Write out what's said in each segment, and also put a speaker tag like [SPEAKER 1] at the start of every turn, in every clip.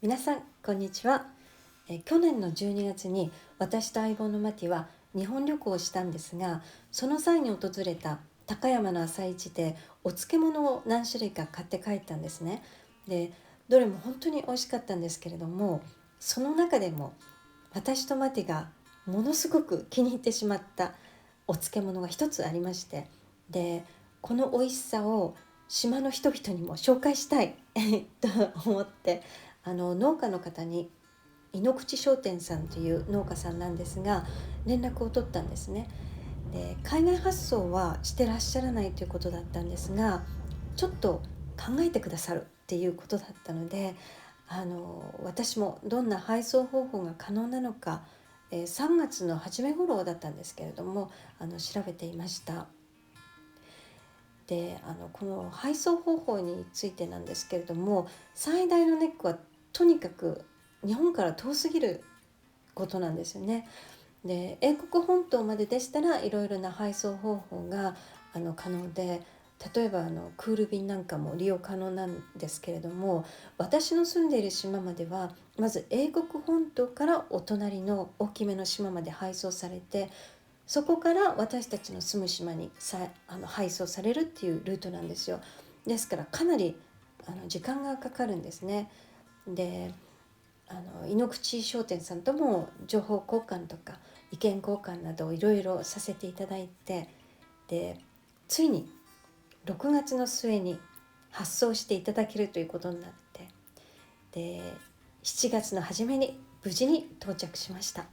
[SPEAKER 1] 皆さんこんにちは。去年の12月に私と相棒のマティは日本旅行をしたんですが、その際に訪れた高山の朝市でお漬物を何種類か買って帰ったんですね。で、どれも本当に美味しかったんですけれども、その中でも私とマティがものすごく気に入ってしまったお漬物が一つありまして、でこの美味しさを島の人々にも紹介したいと思って、農家の方に井ノ口商店さんという農家さんなんですが連絡を取ったんですね。で海外発送はしてらっしゃらないということだったんですが、ちょっと考えてくださるっていうことだったので、私もどんな配送方法が可能なのか、3月の初め頃だったんですけれども調べていました。でこの配送方法についてなんですけれども、最大のネックはとにかく日本から遠すぎることなんですよね。で英国本島まででしたらいろいろな配送方法が可能で、例えばクール便なんかも利用可能なんですけれども、私の住んでいる島まではまず英国本島からお隣の大きめの島まで配送されて、そこから私たちの住む島に配送されるっていうルートなんですよ。ですからかなり時間がかかるんですね。で井ノ口商店さんとも情報交換とか意見交換などをいろいろさせていただいて、でついに6月の末に発送していただけるということになって、で7月の初めに無事に到着しました。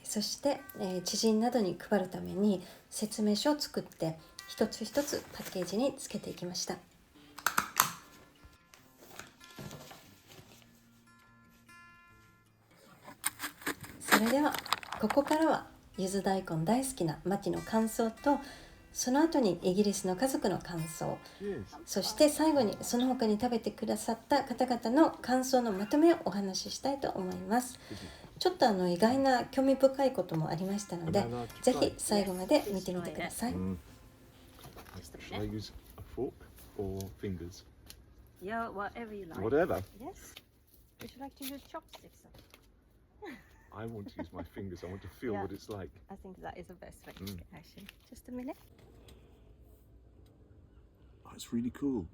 [SPEAKER 1] そして、知人などに配るために説明書を作って一つ一つパッケージにつけていきました。それではここからはゆず大根大好きなマティの感想と、その後にイギリスの家族の感想、そして最後にその他に食べてくださった方々の感想のまとめをお話ししたいと思います。ちょっと意外な興味深いこともありましたので、ぜひ最後まで見てみてください。
[SPEAKER 2] Shall I use a fork or fingers?
[SPEAKER 3] Yeah, whatever you like.
[SPEAKER 2] Whatever.
[SPEAKER 3] Yes. Would you like to use chopsticks?
[SPEAKER 2] I want to use my fingers. I want to feel what it's like.
[SPEAKER 3] I think that is the best way, actually. Just a minute.
[SPEAKER 2] Oh, it's really cool.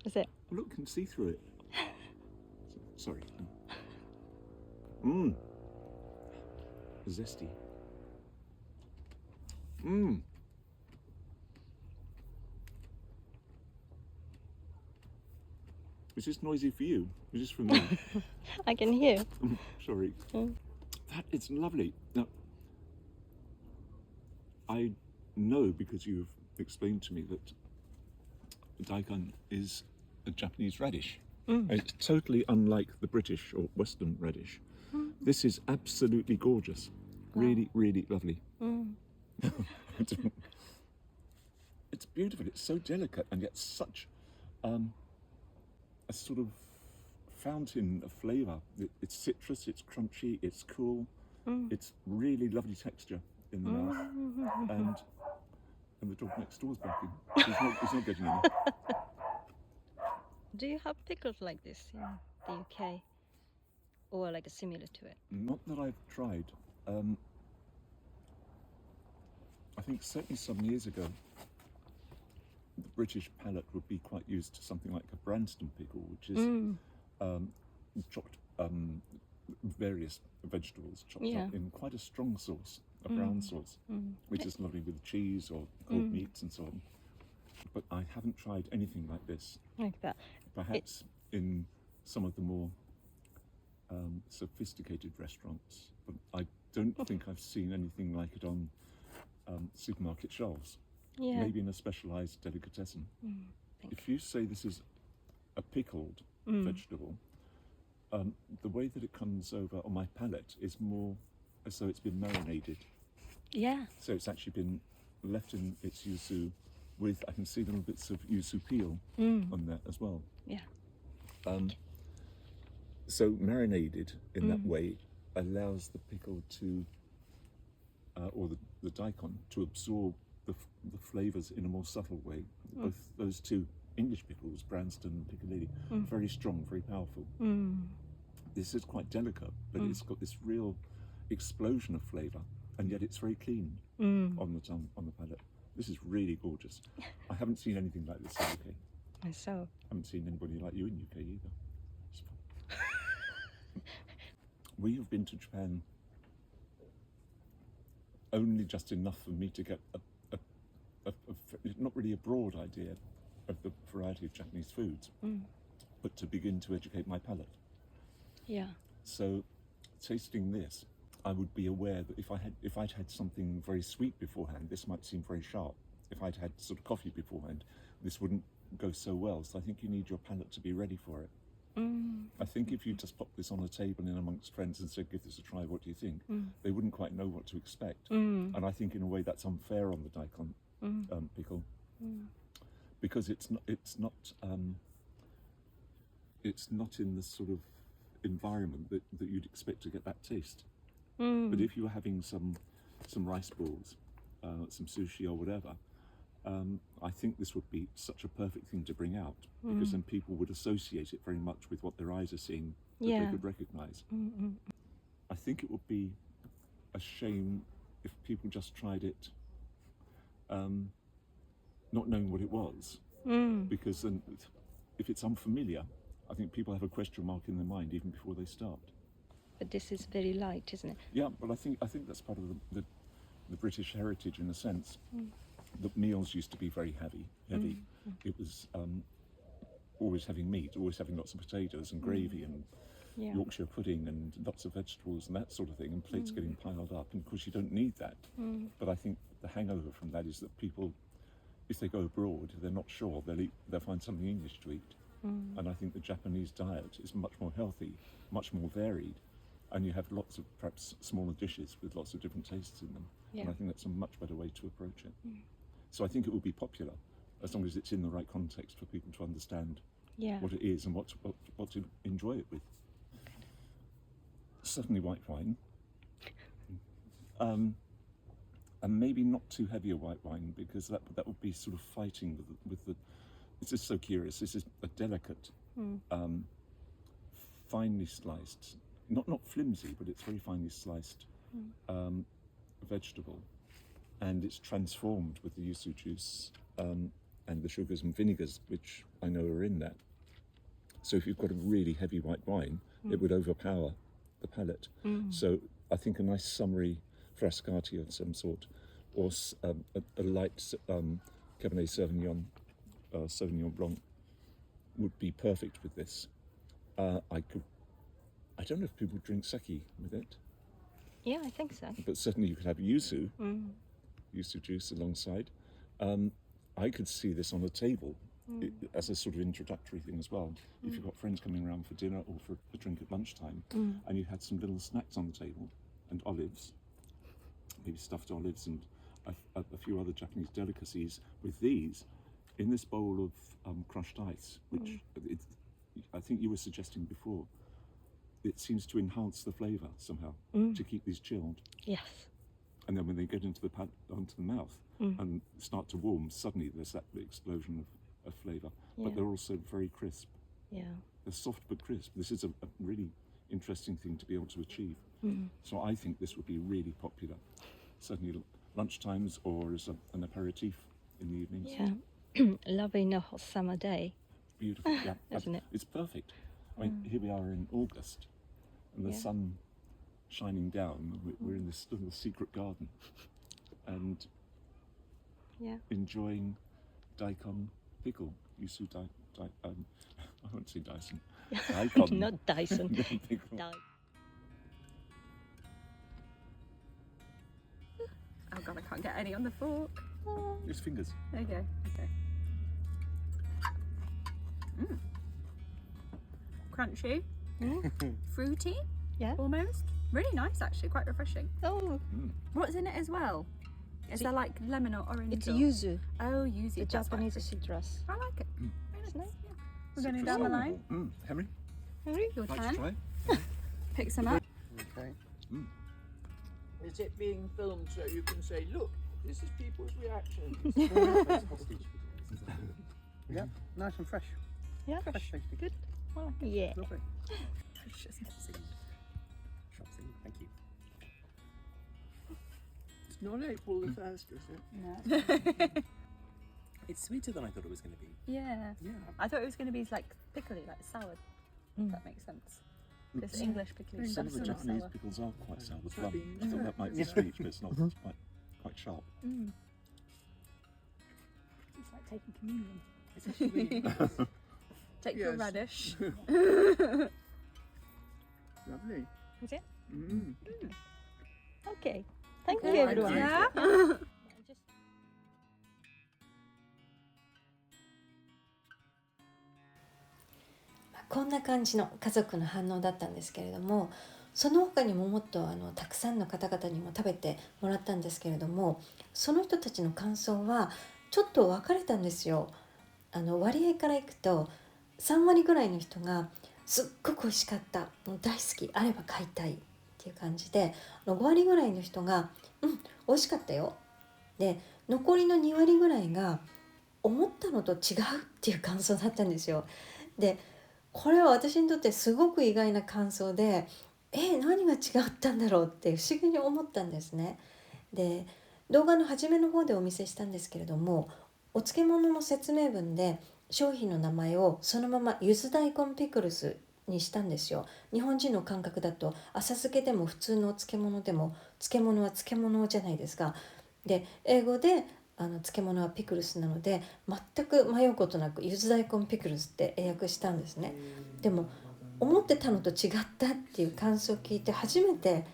[SPEAKER 3] Is it?
[SPEAKER 2] Look, you can see through it. Sorry. Mmm. Zesty. Mmm. Is this noisy for you? Is this for me?
[SPEAKER 3] I can hear.
[SPEAKER 2] Sorry. That is lovely. Now, I know because you've explained to me that daikon is a Japanese radish. It's totally unlike the British or Western radish. This is absolutely gorgeous. Really, really lovely. It's beautiful. It's so delicate and yet such a sort of fountain of flavour. It's citrus, it's crunchy, it's cool. It's really lovely texture in the mouth. And the dog next door is barking. He's not getting any.
[SPEAKER 3] Do you have pickles like this in the UK? Or like similar to it?
[SPEAKER 2] Not that I've tried. I think certainly some years ago, the British palate would be quite used to something like a Branston pickle, which is chopped various vegetables chopped up in quite a strong sauce, a brown sauce, which is lovely with cheese or cold meats and so on. But I haven't tried anything like this.
[SPEAKER 3] Like that.
[SPEAKER 2] Perhaps in some of the more sophisticated restaurants, but I don't think I've seen anything like it on supermarket shelves. Maybe in a specialised delicatessen. If you say this is a pickled vegetable, the way that it comes over on my palate is more So it's been marinated.
[SPEAKER 3] Yeah.
[SPEAKER 2] So it's actually been left in its yuzu with, I can see little bits of yuzu peel on that as well.
[SPEAKER 3] Yeah.
[SPEAKER 2] So marinated in that way allows the pickle to, or the daikon, to absorb the flavours in a more subtle way. Both those two English pickles, Branston and Piccalilli, very strong, very powerful. This is quite delicate, but it's got this real explosion of flavour, and yet it's very clean on the tongue, on the palate. This is really gorgeous. I haven't seen anything like this in the UK.
[SPEAKER 3] And so.
[SPEAKER 2] I haven't seen anybody like you in the UK either. We have been to Japan only just enough for me to get a not really a broad idea of the variety of Japanese foods, but to begin to educate my palate.
[SPEAKER 3] Yeah.
[SPEAKER 2] So, tasting this, I would be aware that if I'd had something very sweet beforehand, this might seem very sharp. If I'd had sort of coffee beforehand, this wouldn't go so well. So I think you need your palate to be ready for it. I think if you just pop this on a table in amongst friends and said, give this a try, what do you think? They wouldn't quite know what to expect. And I think in a way that's unfair on the daikon pickle, because it's not in the sort of environment that you'd expect to get that taste. But if you were having some rice balls, some sushi or whatever, I think this would be such a perfect thing to bring out, because then people would associate it very much with what their eyes are seeing that they could recognise. I think it would be a shame if people just tried it not knowing what it was, because then if it's unfamiliar, I think people have a question mark in their mind even before they start.
[SPEAKER 3] But this is very light, isn't it?
[SPEAKER 2] Yeah, but I think that's part of the British heritage in a sense. The meals used to be very heavy. It was always having meat, always having lots of potatoes and gravy and Yorkshire pudding and lots of vegetables and that sort of thing, and plates getting piled up. And of course you don't need that. But I think the hangover from that is that people, if they go abroad, they're not sure, they'll find something English to eat. And I think the Japanese diet is much more healthy, much more varied, and you have lots of perhaps smaller dishes with lots of different tastes in them. And I think that's a much better way to approach it. So I think it will be popular as long as it's in the right context for people to understand what it is and what to enjoy it with. Certainly white wine, and maybe not too heavy a white wine, because that would be sort of fighting with the. This is so curious. This is a delicate, finely sliced, not flimsy, but it's very finely sliced vegetable, and it's transformed with the yuzu juice and the sugars and vinegars, which I know are in that. So if you've got a really heavy white wine, it would overpower the palate. So I think a nice summery frascati of some sort, or a light Cabernet Sauvignon, Sauvignon Blanc, would be perfect with this. I don't know if people drink sake with it.
[SPEAKER 3] Yeah, I think so.
[SPEAKER 2] But certainly you could have yuzu juice alongside. I could see this on a table as a sort of introductory thing as well. If you've got friends coming around for dinner or for a drink at lunchtime, and you had some little snacks on the table, and olives, maybe stuffed olives and a few other Japanese delicacies with these, in this bowl of crushed ice, which I think you were suggesting before, it seems to enhance the flavour somehow, to keep these chilled.
[SPEAKER 3] Yes.
[SPEAKER 2] And then when they get onto the mouth and start to warm, suddenly there's that explosion of flavour. But they're also very crisp. Yeah. They're soft but crisp. This is a really interesting thing to be able to achieve. So I think this would be really popular, certainly lunchtimes or as an aperitif in the evenings.
[SPEAKER 3] Yeah. Lovely in a hot summer day.
[SPEAKER 2] Beautiful, yeah.
[SPEAKER 3] Isn't it?
[SPEAKER 2] It's perfect. I mean, here we are in August, and the sun shining down. We're in this little secret garden, and enjoying daikon pickle. Yuzu I won't say Dyson. Daikon.
[SPEAKER 3] Not Dyson.
[SPEAKER 2] Pickle.
[SPEAKER 4] Oh god, I can't get any on the fork. Oh.
[SPEAKER 2] Use fingers.
[SPEAKER 4] There you go. Okay. Crunchy. Fruity.
[SPEAKER 3] Yeah.
[SPEAKER 4] Almost. Really nice, actually, quite refreshing.
[SPEAKER 3] Oh,
[SPEAKER 4] What's in it as well? Is there like lemon or orange?
[SPEAKER 3] it's
[SPEAKER 4] or...
[SPEAKER 3] yuzu,
[SPEAKER 4] Oh, yuzu.
[SPEAKER 3] the
[SPEAKER 4] that's
[SPEAKER 3] Japanese
[SPEAKER 4] quite
[SPEAKER 3] citrus.
[SPEAKER 4] I like it.
[SPEAKER 3] It's nice.
[SPEAKER 4] We're going down the line.
[SPEAKER 2] Henry,
[SPEAKER 4] Your
[SPEAKER 2] like to
[SPEAKER 4] turn.
[SPEAKER 2] try?
[SPEAKER 4] Pick some up.
[SPEAKER 5] Okay. Is it being filmed so you can say, look, this is people's reactions? Yeah, nice and fresh.
[SPEAKER 3] Yeah,
[SPEAKER 5] Fresh tasty.
[SPEAKER 3] good. Yeah.
[SPEAKER 5] Lovely.
[SPEAKER 6] Thank you.
[SPEAKER 5] It's not April the 1st, is it?
[SPEAKER 4] No.
[SPEAKER 6] It's sweeter than I thought it was going to be.
[SPEAKER 4] Yeah.
[SPEAKER 6] Yeah.
[SPEAKER 4] I thought it was going to be like pickly, like sour. If that makes sense. Because English pickly
[SPEAKER 2] Some of
[SPEAKER 4] stuff
[SPEAKER 2] the
[SPEAKER 4] is not
[SPEAKER 2] Japanese
[SPEAKER 4] sour.
[SPEAKER 2] pickles are quite sour with
[SPEAKER 5] Might
[SPEAKER 2] plum.
[SPEAKER 5] be-
[SPEAKER 2] I thought that might be sweet, but it's not. It's quite sharp.
[SPEAKER 4] It's like taking communion.
[SPEAKER 6] It's actually really nice.
[SPEAKER 4] Take your
[SPEAKER 5] Yes.
[SPEAKER 4] radish.
[SPEAKER 5] Lovely.
[SPEAKER 3] Is it?
[SPEAKER 5] Mm.
[SPEAKER 3] Okay. Thank you,
[SPEAKER 4] Yeah.
[SPEAKER 3] everyone.
[SPEAKER 4] Yeah.
[SPEAKER 3] Just
[SPEAKER 1] こんな感じの家族の反応だったんですけれども、その他にももっとたくさんの方々にも食べてもらったんですけれども、その人たちの感想はちょっと分かれたんですよ。割合からいくと3割ぐらいの人がすっごく美味しかった、もう大好き、あれば買いたいっていう感じで、5割ぐらいの人が美味しかったよ、で残りの2割ぐらいが思ったのと違うっていう感想だったんですよ。でこれは私にとってすごく意外な感想で、何が違ったんだろうって不思議に思ったんですね。で動画の初めの方でお見せしたんですけれども、お漬物の説明文で商品の名前をそのままゆず大根ピクルスにしたんですよ。日本人の感覚だと浅漬けでも普通のお漬物でも漬物は漬物じゃないですか。で英語で漬物はピクルスなので全く迷うことなくゆず大根ピクルスって英訳したんですね。でも思ってたのと違ったっていう感想を聞いて初めて、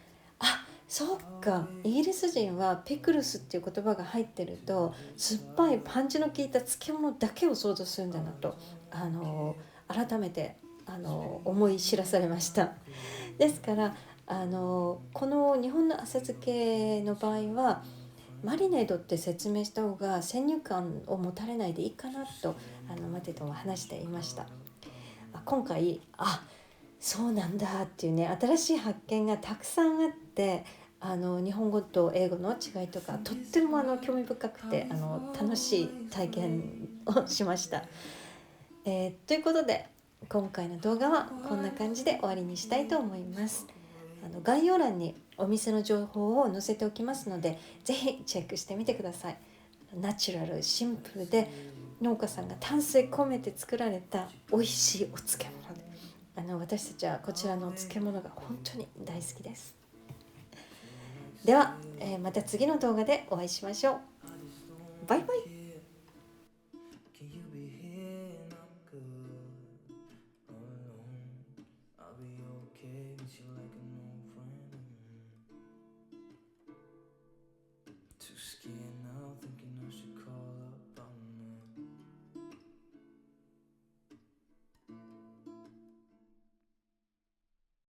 [SPEAKER 1] そうか、イギリス人はピクルスっていう言葉が入ってると酸っぱいパンチの効いた漬物だけを想像するんだなと改めて思い知らされました。ですからこの日本の浅漬けの場合はマリネードって説明した方が先入観を持たれないでいいかなとマテとも話していました。今回そうなんだっていうね、新しい発見がたくさんあって、日本語と英語の違いとかとっても興味深くて楽しい体験をしました。ということで今回の動画はこんな感じで終わりにしたいと思います。概要欄にお店の情報を載せておきますので、ぜひチェックしてみてください。ナチュラル、シンプルで農家さんが丹精込めて作られた美味しいお漬物で、私たちはこちらのお漬物が本当に大好きです。では、また次の動画でお会いしましょう。バイバイ。